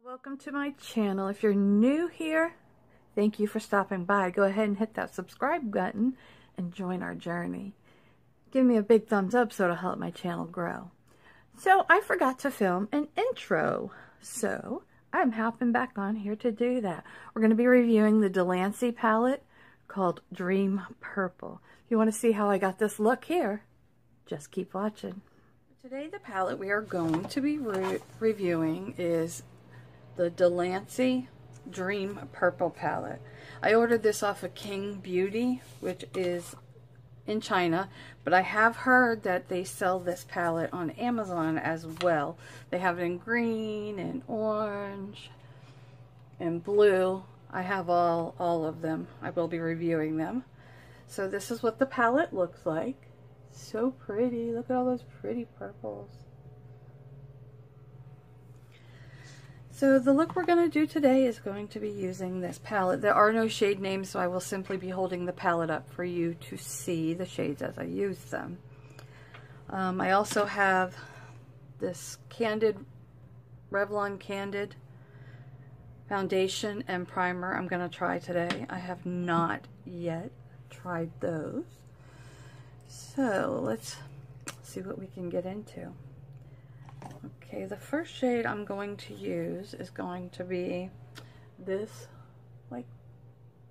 Welcome to my channel. If you're new here, thank you for stopping by. Go ahead and hit that subscribe button and join our journey. Give me a big thumbs up so it'll help my channel grow. So I forgot to film an intro, so I'm hopping back on here to do that. We're going to be reviewing the Delanci palette called Dream Purple. If you want to see how I got this look here, just keep watching. Today the palette we are going to be reviewing is the Delanci Dream Purple palette. I ordered this off of Qing Beauty, which is in China, but I have heard that they sell this palette on Amazon as well. They have it in green and orange and blue. I have all of them. I will be reviewing them. So this is what the palette looks like. So pretty. Look at all those pretty purples. So the look we're going to do today is going to be using this palette. There are no shade names, so I will simply be holding the palette up for you to see the shades as I use them. I also have this Revlon Candid foundation and primer I'm going to try today. I have not yet tried those. So let's see what we can get into. Okay, the first shade I'm going to use is going to be this, like,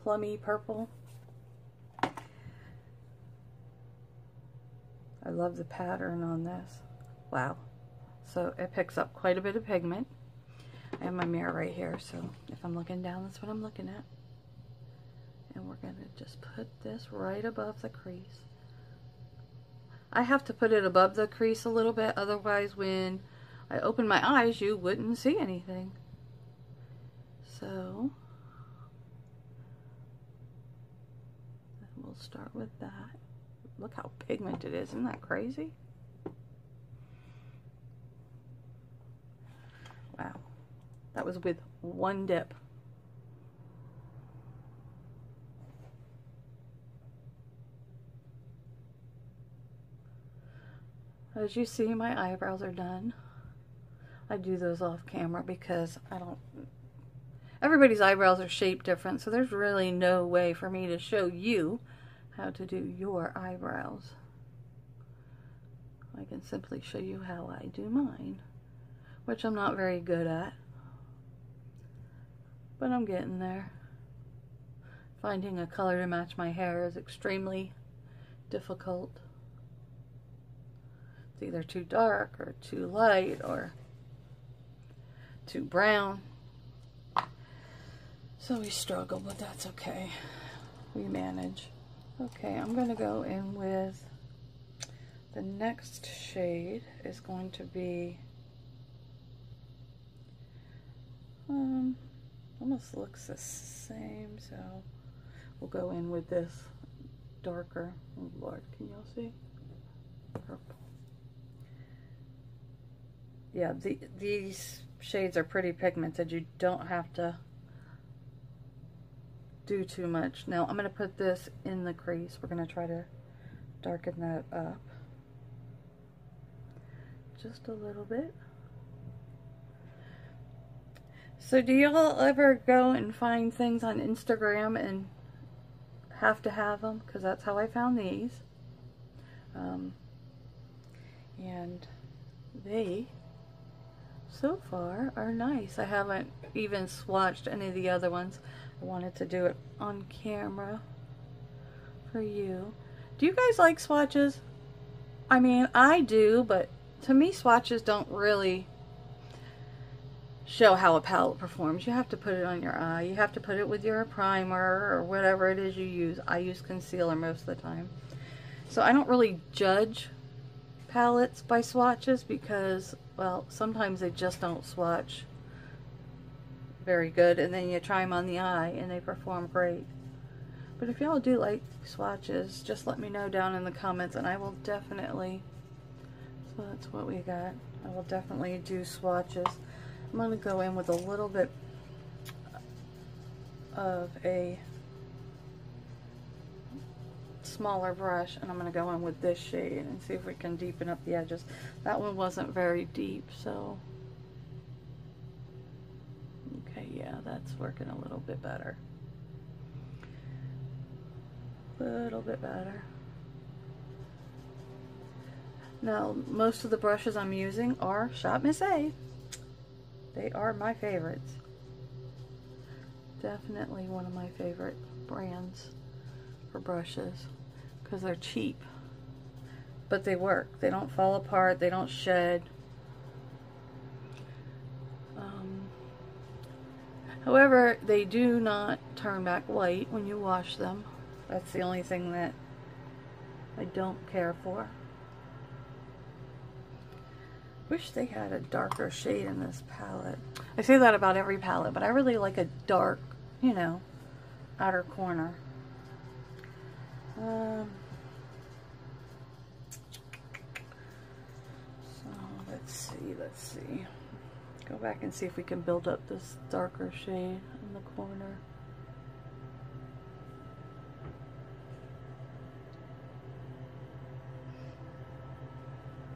plummy purple. I love the pattern on this. Wow. So it picks up quite a bit of pigment. I have my mirror right here, so if I'm looking down, that's what I'm looking at. And we're going to just put this right above the crease. I have to put it above the crease a little bit, otherwise when I open my eyes, you wouldn't see anything. So, we'll start with that. Look how pigmented it is. Isn't that crazy? Wow. That was with one dip. As you see, my eyebrows are done. I do those off camera because everybody's eyebrows are shaped different, so there's really no way for me to show you how to do your eyebrows. I can simply show you how I do mine, which I'm not very good at, but I'm getting there. Finding a color to match my hair is extremely difficult. It's either too dark or too light or too brown. So we struggle, but that's okay. We manage. Okay, I'm going to go in with the next shade is going to be almost looks the same, so we'll go in with this darker. Oh Lord, can y'all see? Purple. Yeah, these shades are pretty pigmented. You don't have to do too much. Now I'm going to put this in the crease. We're going to try to darken that up just a little bit. So do y'all ever go and find things on Instagram and have to have them? Because that's how I found these. And they so far are nice. I haven't even swatched any of the other ones. I wanted to do it on camera for you. Do you guys like swatches? I mean, I do, but to me swatches don't really show how a palette performs. You have to put it on your eye. You have to put it with your primer or whatever it is you use. I use concealer most of the time. So I don't really judge palettes by swatches because, well, sometimes they just don't swatch very good, and then you try them on the eye and they perform great. But if y'all do like swatches, just let me know down in the comments and I will definitely, so that's what we got. I will definitely do swatches. I'm going to go in with a little bit of a smaller brush, and I'm going to go in with this shade and see if we can deepen up the edges. That one wasn't very deep, so Yeah, that's working a little bit better. A little bit better. Now, most of the brushes I'm using are Shop Miss A. They are my favorites. Definitely one of my favorite brands for brushes because they're cheap. But they work. They don't fall apart. They don't shed. However, they do not turn back white when you wash them. That's the only thing that I don't care for. Wish they had a darker shade in this palette. I say that about every palette, but I really like a dark, you know, outer corner. So let's see. Go back and see if we can build up this darker shade in the corner.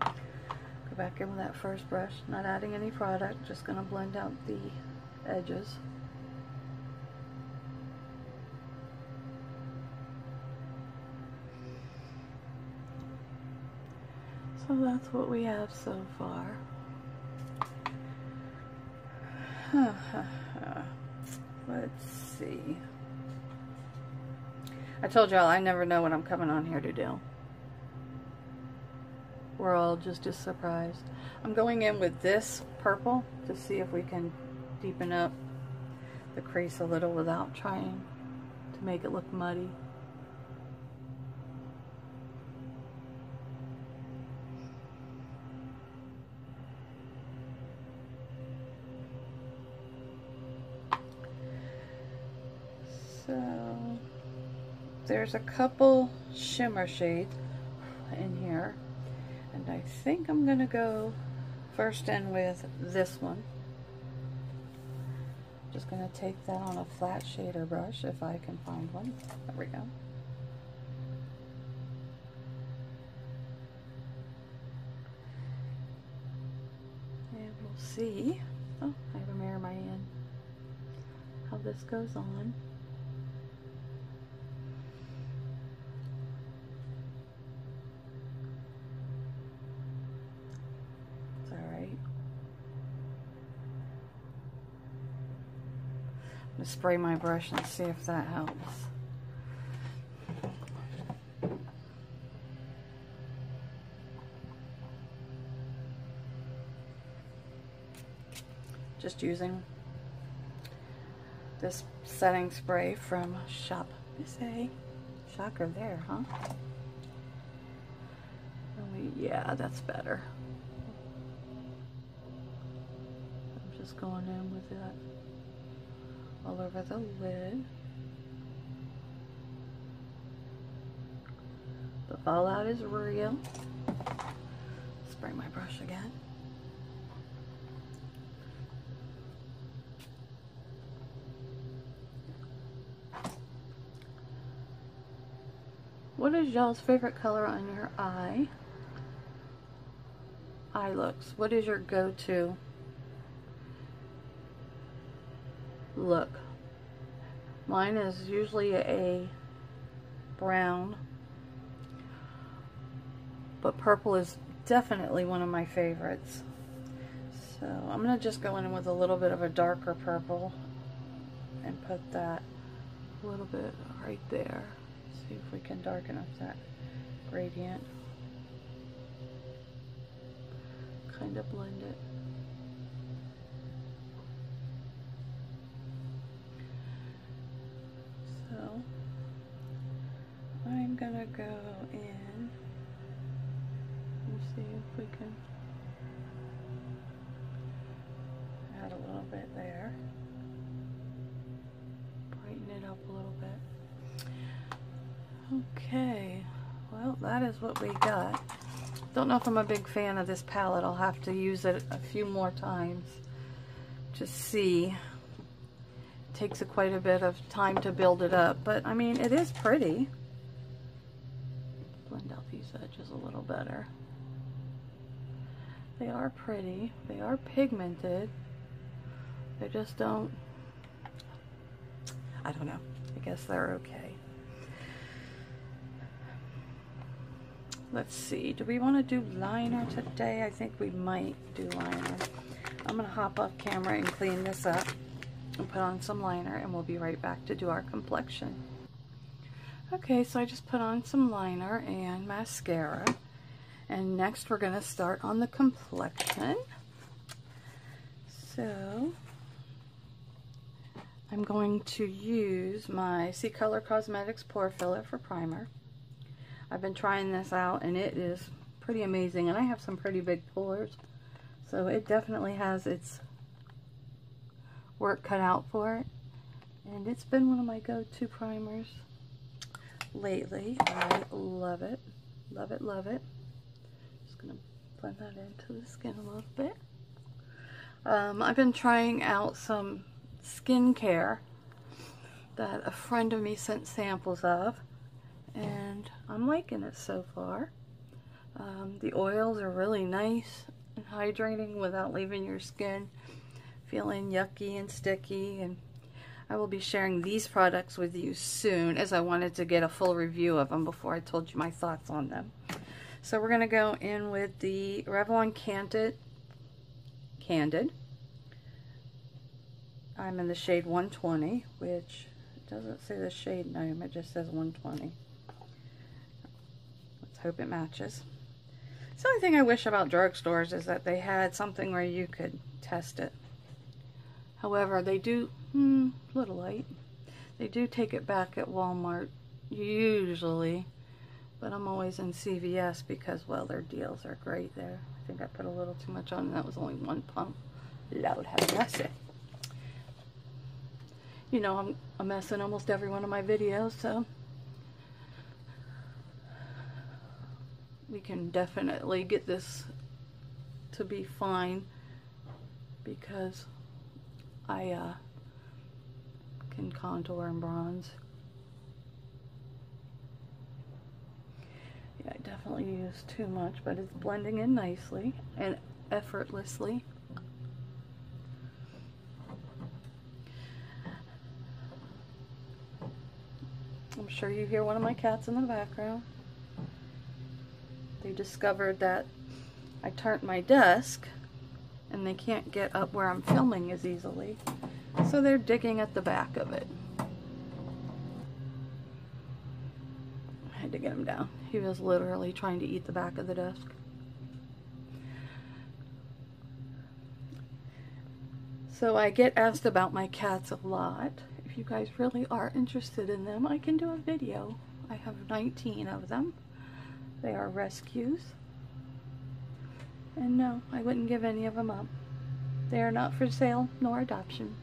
Go back in with that first brush, not adding any product, just going to blend out the edges. So that's what we have so far. Let's see. I told y'all I never know what I'm coming on here to do. We're all just as surprised. I'm going in with this purple to see if we can deepen up the crease a little without trying to make it look muddy. So there's a couple shimmer shades in here, and I think I'm gonna go first in with this one. Just gonna take that on a flat shader brush if I can find one. There we go. And we'll see. Oh, I have a mirror in my hand. How this goes on. Spray my brush and see if that helps. Just using this setting spray from Shop Miss A. Shocker there, huh? Yeah, that's better. I'm just going in with that all over the lid. The fallout is real. Spray my brush again. What is y'all's favorite color on your eye looks? What is your go-to look? Mine is usually a brown, but purple is definitely one of my favorites. So I'm going to just go in with a little bit of a darker purple and put that a little bit right there. See if we can darken up that gradient. Kind of blend it. So I'm gonna go in and see if we can add a little bit there. Brighten it up a little bit. Okay, well, that is what we got. Don't know if I'm a big fan of this palette. I'll have to use it a few more times to see. It takes quite a bit of time to build it up, but I mean, it is pretty. Blend out these edges a little better. They are pretty. They are pigmented. They just don't I don't know. I guess they're okay. Let's see. Do we want to do liner today? I think we might do liner. I'm going to hop off camera and clean this up and put on some liner, and we'll be right back to do our complexion. Okay, so I just put on some liner and mascara, and next we're going to start on the complexion. So I'm going to use my C Color Cosmetics Pore Filler for primer. I've been trying this out and it is pretty amazing, and I have some pretty big pores, so it definitely has its work cut out for it, and it's been one of my go-to primers lately. I love it. Love it, love it. Just gonna blend that into the skin a little bit. I've been trying out some skincare that a friend of me sent samples of, and I'm liking it so far. The oils are really nice and hydrating without leaving your skin feeling yucky and sticky, and I will be sharing these products with you soon, as I wanted to get a full review of them before I told you my thoughts on them. So we're going to go in with the Revlon Candid. I'm in the shade 120, which doesn't say the shade name, it just says 120. Let's hope it matches. The only thing I wish about drugstores is that they had something where you could test it. However, they do, little light, they do take it back at Walmart, usually, but I'm always in CVS because, well, their deals are great there. I think I put a little too much on, and that was only one pump. Lord have mercy. You know, I'm a mess in almost every one of my videos, so we can definitely get this to be fine, because I can contour and bronze. Yeah, I definitely use too much, but it's blending in nicely and effortlessly. I'm sure you hear one of my cats in the background. They discovered that I turned my desk and they can't get up where I'm filming as easily, so they're digging at the back of it. I had to get him down. He was literally trying to eat the back of the desk. So I get asked about my cats a lot. If you guys really are interested in them, I can do a video. I have 19 of them. They are rescues. And no, I wouldn't give any of them up. They are not for sale nor adoption.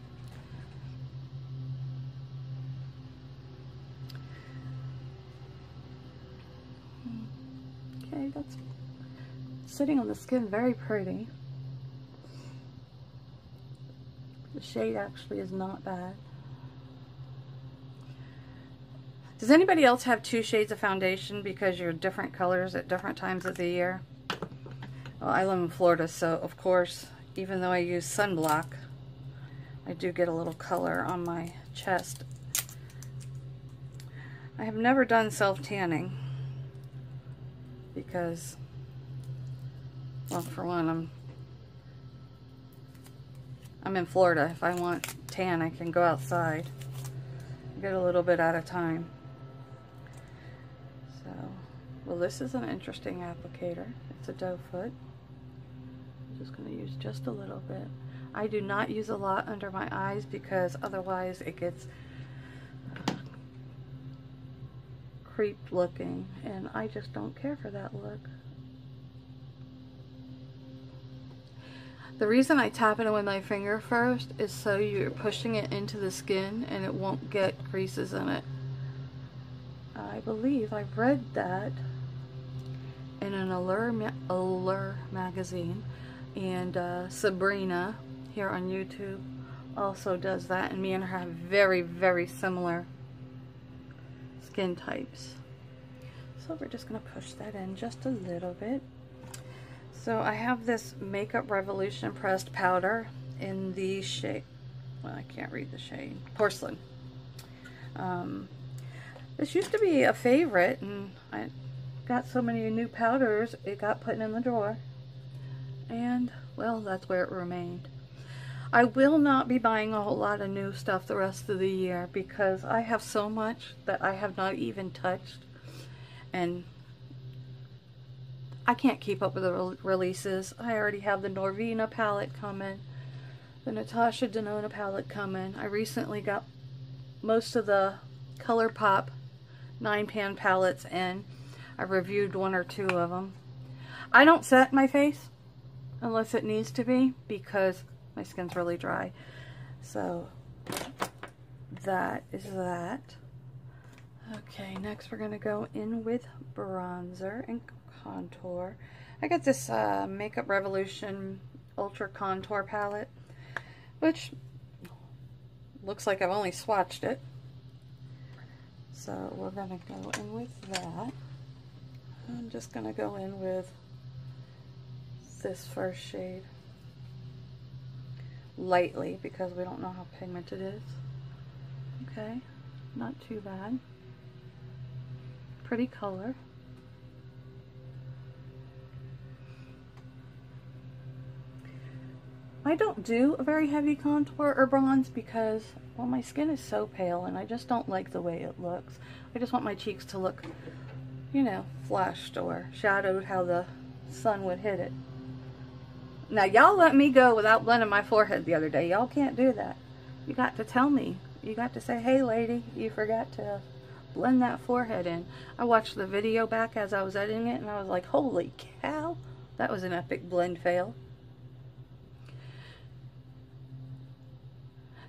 Okay, that's sitting on the skin very pretty. The shade actually is not bad. Does anybody else have two shades of foundation because you're different colors at different times of the year? Well, I live in Florida, so of course, even though I use sunblock, I do get a little color on my chest. I have never done self-tanning because, well, for one, I'm in Florida. If I want tan, I can go outside. Get a little bit at a time. So, well, this is an interesting applicator. It's a doe foot. I'm just going to use just a little bit. I do not use a lot under my eyes because otherwise it gets creeped looking, and I just don't care for that look. The reason I tap it with my finger first is so you're pushing it into the skin and it won't get creases in it. I believe I've read that in an Allure magazine, and Sabrina here on YouTube also does that, and me and her have very, very similar skin types. So we're just going to push that in just a little bit. So I have this Makeup Revolution pressed powder in the shade, well, I can't read the shade, Porcelain. This used to be a favorite, and I got so many new powders, it got put in the drawer. And, well, that's where it remained. I will not be buying a whole lot of new stuff the rest of the year because I have so much that I have not even touched. And I can't keep up with the releases. I already have the Norvina palette coming, the Natasha Denona palette coming. I recently got most of the ColourPop 9-pan palettes in. I reviewed 1 or 2 of them. I don't set my face unless it needs to be because my skin's really dry. So that is that. Okay, next we're going to go in with bronzer and contour. I got this Makeup Revolution Ultra Contour palette, which looks like I've only swatched it. So we're going to go in with that. I'm just going to go in with this first shade lightly because we don't know how pigmented it is. Okay, not too bad. Pretty color. I don't do a very heavy contour or bronze because, well, my skin is so pale and I just don't like the way it looks. I just want my cheeks to look, you know, flushed or shadowed how the sun would hit it. Now, y'all let me go without blending my forehead the other day. Y'all can't do that. You got to tell me. You got to say, hey, lady, you forgot to blend that forehead in. I watched the video back as I was editing it, and I was like, holy cow, that was an epic blend fail.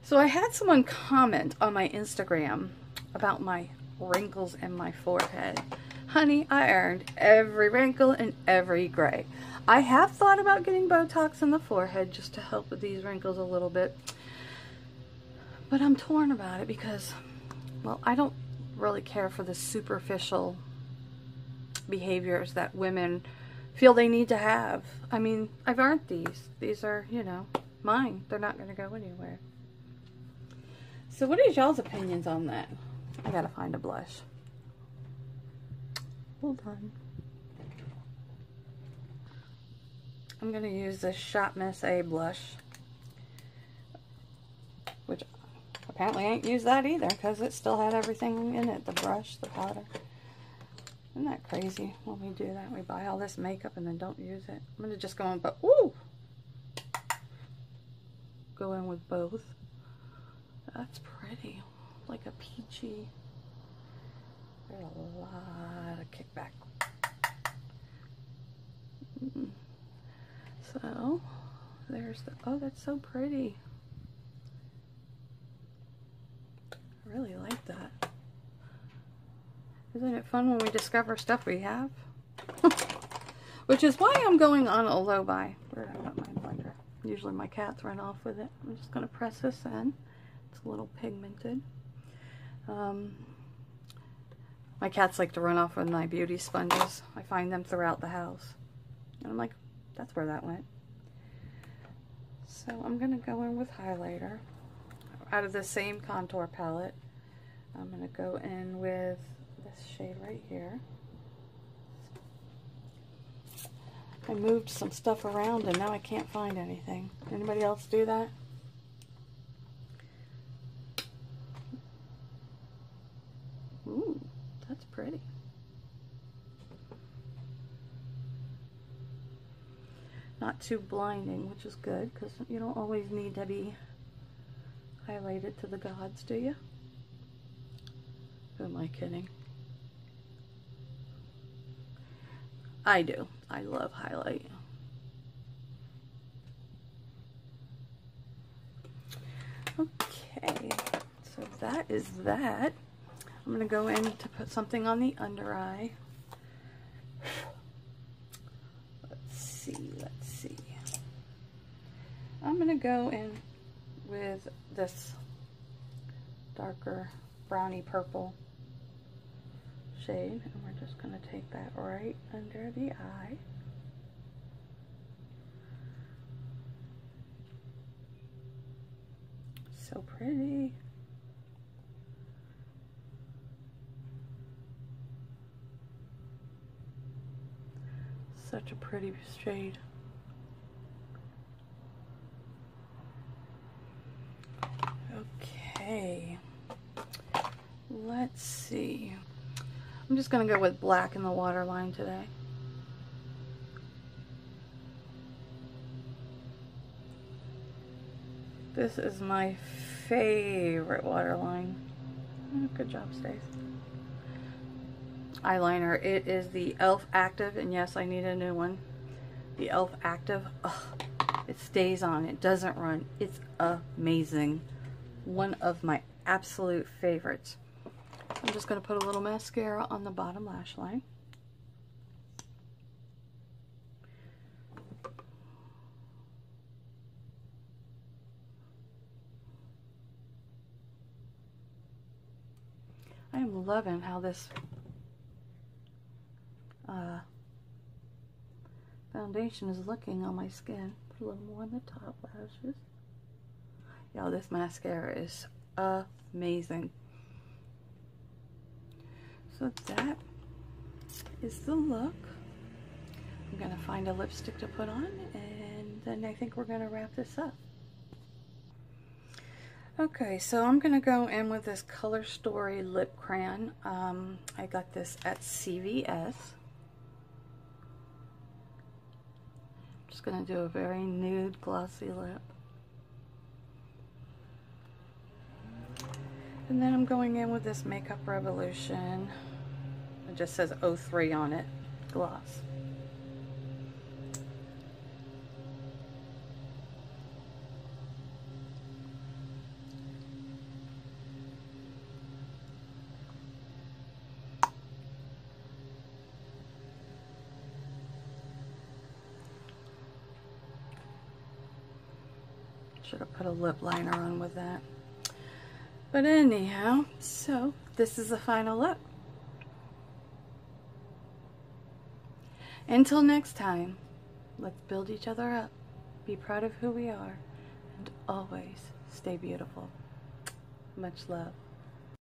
So I had someone comment on my Instagram about my wrinkles in my forehead. Honey, I earned every wrinkle and every gray. I have thought about getting Botox in the forehead just to help with these wrinkles a little bit. But I'm torn about it because, well, I don't really care for the superficial behaviors that women feel they need to have. I mean, I've earned these. These are, you know, mine. They're not going to go anywhere. So what is y'all's opinions on that? I gotta find a blush. Hold on. I'm going to use this Shop Miss A blush, which apparently I ain't used that either because it still had everything in it, the brush, the powder. Isn't that crazy when we do that? We buy all this makeup and then don't use it. I'm going to just go in, but ooh! Go in with both. That's pretty. Like a peachy. There's a lot of kickback. So, there's the, oh, that's so pretty. I really like that. Isn't it fun when we discover stuff we have? Which is why I'm going on a low buy. Where did I put my blender? Usually my cats run off with it. I'm just going to press this in. It's a little pigmented. My cats like to run off with my beauty sponges. I find them throughout the house. And I'm like, that's where that went. So I'm going to go in with highlighter. Out of the same contour palette, I'm going to go in with this shade right here. I moved some stuff around and now I can't find anything. Anybody else do that? Ooh, that's pretty. Not too blinding, which is good because you don't always need to be highlighted to the gods, do you? Who am I kidding? I do. I love highlight. Okay, so that is that. I'm going to go in to put something on the under eye. Let's see. I'm going to go in with this darker browny purple shade, and we're just going to take that right under the eye. So pretty. Such a pretty shade. Okay, let's see. I'm just going to go with black in the waterline today. This is my favorite waterline. Good job, Stace. Eyeliner. It is the e.l.f. Active, and yes, I need a new one. The e.l.f. Active. Oh, it stays on. It doesn't run. It's amazing. One of my absolute favorites. I'm just going to put a little mascara on the bottom lash line. I am loving how this foundation is looking on my skin. Put a little more on the top lashes. Y'all, this mascara is amazing. So that is the look. I'm going to find a lipstick to put on, and then I think we're going to wrap this up. Okay, so I'm going to go in with this Color Story lip crayon. I got this at CVS. Just going to do a very nude, glossy lip. And then I'm going in with this Makeup Revolution. It just says 03 on it, gloss. Should have put a lip liner on with that. But anyhow, so this is the final look. Until next time, let's build each other up, be proud of who we are, and always stay beautiful. Much love.